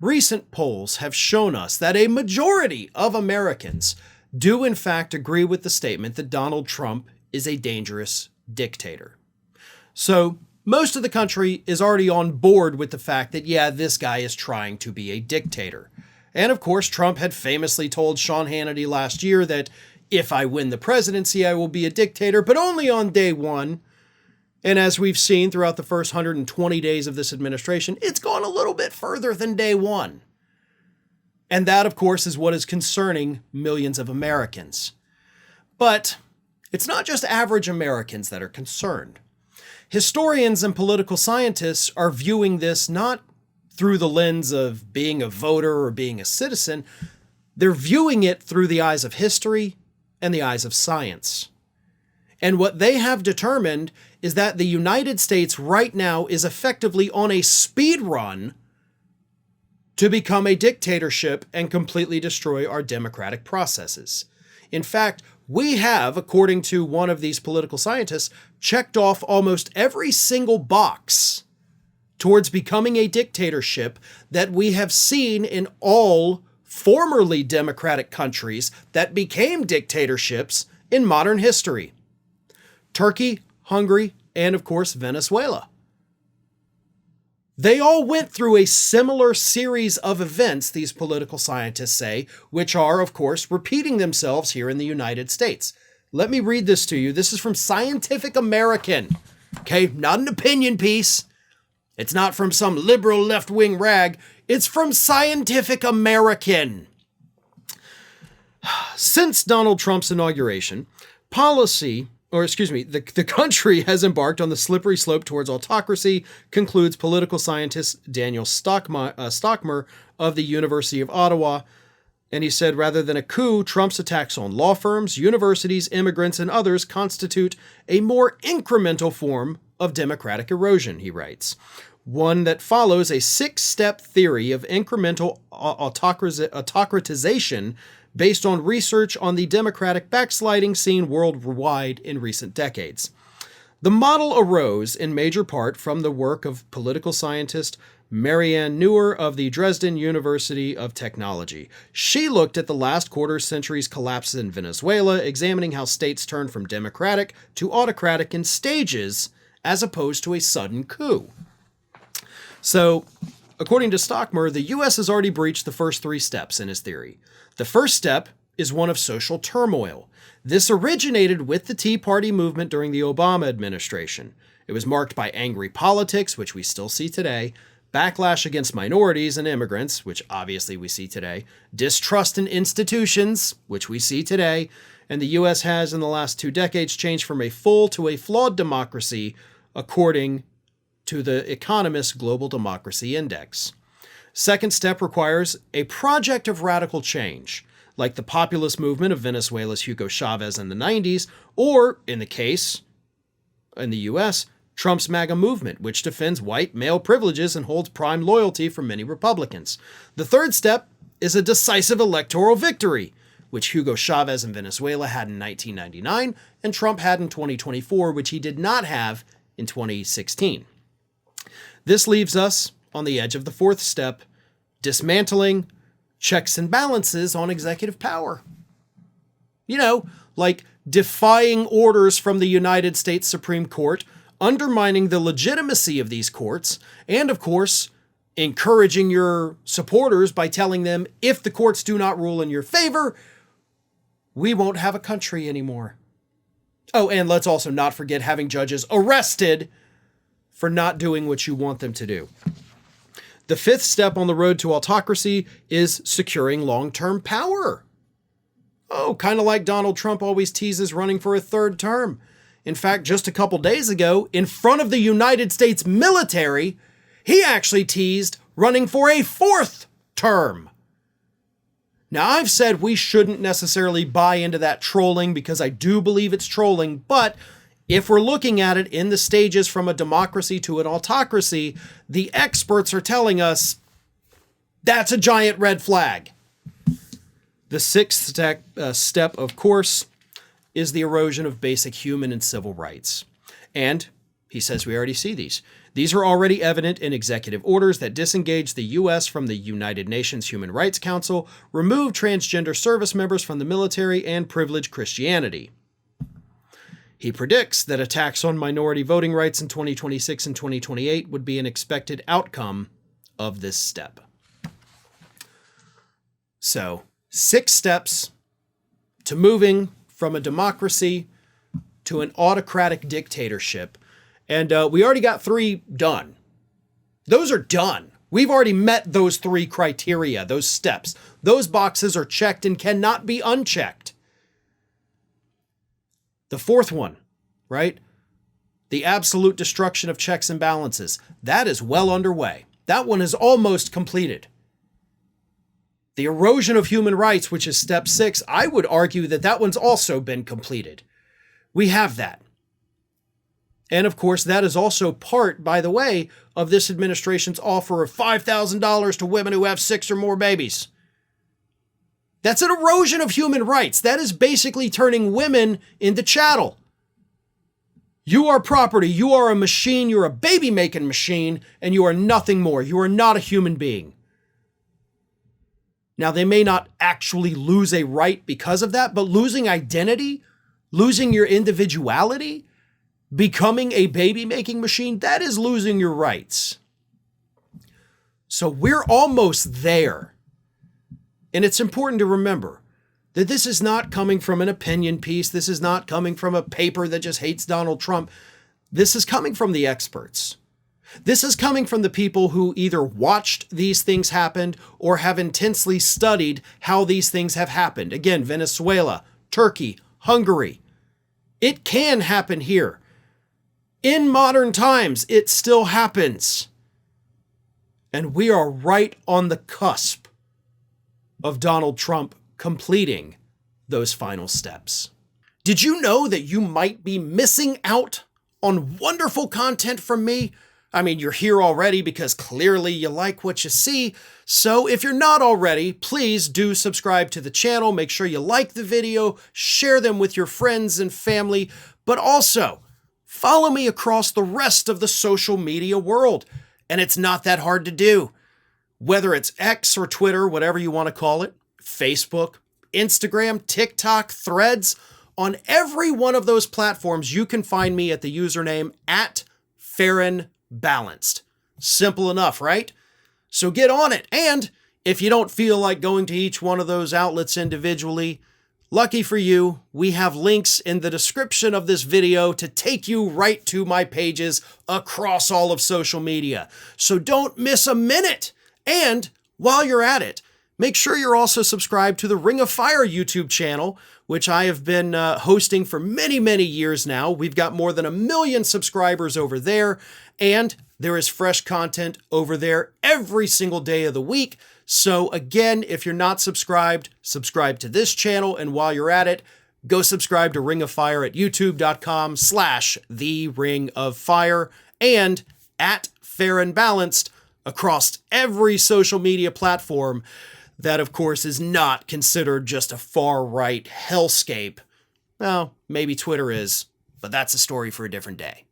Recent polls have shown us that a majority of Americans do in fact agree with the statement that Donald Trump is a dangerous dictator. So most of the country is already on board with the fact that, yeah, this guy is trying to be a dictator. And of course, Trump had famously told Sean Hannity last year that if I win the presidency, I will be a dictator, but only on day one. And as we've seen throughout the first 120 days of this administration, it's gone a little bit further than day one. And that, of course, is what is concerning millions of Americans. But it's not just average Americans that are concerned. Historians and political scientists are viewing this not through the lens of being a voter or being a citizen. They're viewing it through the eyes of history and the eyes of science. And what they have determined is that the United States right now is effectively on a speed run to become a dictatorship and completely destroy our democratic processes. In fact, we have, according to one of these political scientists, checked off almost every single box towards becoming a dictatorship that we have seen in all formerly democratic countries that became dictatorships in modern history. Turkey, Hungary, and of course, Venezuela. They all went through a similar series of events, these political scientists say, which are, of course, repeating themselves here in the United States. Let me read this to you. This is from Scientific American. Okay, not an opinion piece. It's not from some liberal left-wing rag. It's from Scientific American. Since Donald Trump's inauguration, the country has embarked on the slippery slope towards autocracy, concludes political scientist Daniel Stockmer of the University of Ottawa. And he said, rather than a coup, Trump's attacks on law firms, universities, immigrants, and others constitute a more incremental form of democratic erosion, he writes. One that follows a 6-step theory of incremental autocratization based on research on the democratic backsliding seen worldwide in recent decades. The model arose in major part from the work of political scientist Marianne Neuer of the Dresden University of Technology. She looked at the last quarter century's collapses in Venezuela, examining how states turned from democratic to autocratic in stages as opposed to a sudden coup. So, according to Stockmer, the U.S. has already breached the first 3 steps in his theory. The first step is one of social turmoil. This originated with the Tea Party movement during the Obama administration. It was marked by angry politics, which we still see today, backlash against minorities and immigrants, which obviously we see today, distrust in institutions, which we see today, and the U.S. has in the last 2 decades changed from a full to a flawed democracy, according to the Economist Global Democracy Index. Second step requires a project of radical change, like the populist movement of Venezuela's Hugo Chavez in the 90s, or, in the case, in the U.S., Trump's MAGA movement, which defends white male privileges and holds prime loyalty from many Republicans. The third step is a decisive electoral victory, which Hugo Chavez in Venezuela had in 1999, and Trump had in 2024, which he did not have in 2016. This leaves us on the edge of the fourth step, dismantling checks and balances on executive power. You know, like defying orders from the United States Supreme Court, undermining the legitimacy of these courts, and of course, encouraging your supporters by telling them, if the courts do not rule in your favor, we won't have a country anymore. Oh, and let's also not forget having judges arrested for not doing what you want them to do. The fifth step on the road to autocracy is securing long-term power. Oh, kind of like Donald Trump always teases running for a third term. In fact, just a couple days ago, in front of the United States military, he actually teased running for a fourth term. Now, I've said we shouldn't necessarily buy into that trolling because I do believe it's trolling, but if we're looking at it in the stages from a democracy to an autocracy, the experts are telling us that's a giant red flag. The sixth step, of course, is the erosion of basic human and civil rights. And he says we already see these. These are already evident in executive orders that disengage the U.S. from the United Nations Human Rights Council, remove transgender service members from the military, and privilege Christianity. He predicts that attacks on minority voting rights in 2026 and 2028 would be an expected outcome of this step. So, 6 steps to moving from a democracy to an autocratic dictatorship. And we already got 3 done. Those are done. We've already met those 3 criteria, those steps. Those boxes are checked and cannot be unchecked. The 4th one, right? The absolute destruction of checks and balances. That is well underway. That one is almost completed. The erosion of human rights, which is step 6, I would argue that that one's also been completed. We have that. And of course, that is also part, by the way, of this administration's offer of $5,000 to women who have 6 or more babies. That's an erosion of human rights. That is basically turning women into chattel. You are property. You are a machine. You're a baby-making machine, and you are nothing more. You are not a human being. Now, they may not actually lose a right because of that, but losing identity, losing your individuality, becoming a baby-making machine, that is losing your rights. So we're almost there. And it's important to remember that this is not coming from an opinion piece. This is not coming from a paper that just hates Donald Trump. This is coming from the experts. This is coming from the people who either watched these things happen or have intensely studied how these things have happened. Again, Venezuela, Turkey, Hungary. It can happen here. In modern times, it still happens. And we are right on the cusp of Donald Trump completing those final steps. Did you know that you might be missing out on wonderful content from me? I mean, you're here already because clearly you like what you see. So if you're not already, please do subscribe to the channel. Make sure you like the video, share them with your friends and family, but also follow me across the rest of the social media world. And it's not that hard to do. Whether it's X or Twitter, whatever you want to call it, Facebook, Instagram, TikTok, Threads, on every one of those platforms, you can find me at the username @FarronBalanced. Simple enough, right? So get on it. And if you don't feel like going to each one of those outlets individually, lucky for you, we have links in the description of this video to take you right to my pages across all of social media. So don't miss a minute. And while you're at it, make sure you're also subscribed to the Ring of Fire YouTube channel, which I have been hosting for many, many years now. We've got more than 1 million subscribers over there, and there is fresh content over there every single day of the week. So again, if you're not subscribed, subscribe to this channel. And while you're at it, go subscribe to Ring of Fire at youtube.com/The Ring of Fire and @FarronBalanced across every social media platform that, of course, is not considered just a far-right hellscape. Well, maybe Twitter is, but that's a story for a different day.